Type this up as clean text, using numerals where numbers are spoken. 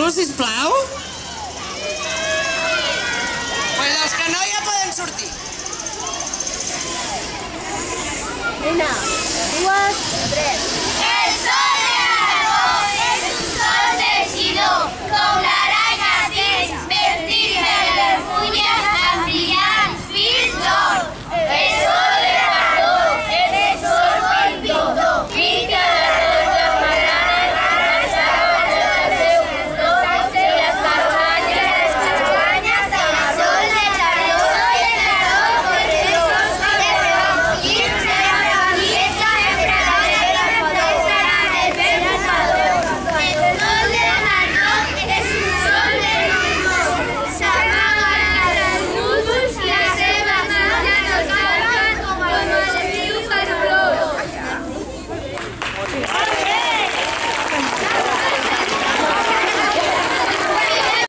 Torneu-ho, sisplau. Pues los que no ja poden sortir. 1, 2, 3. El sol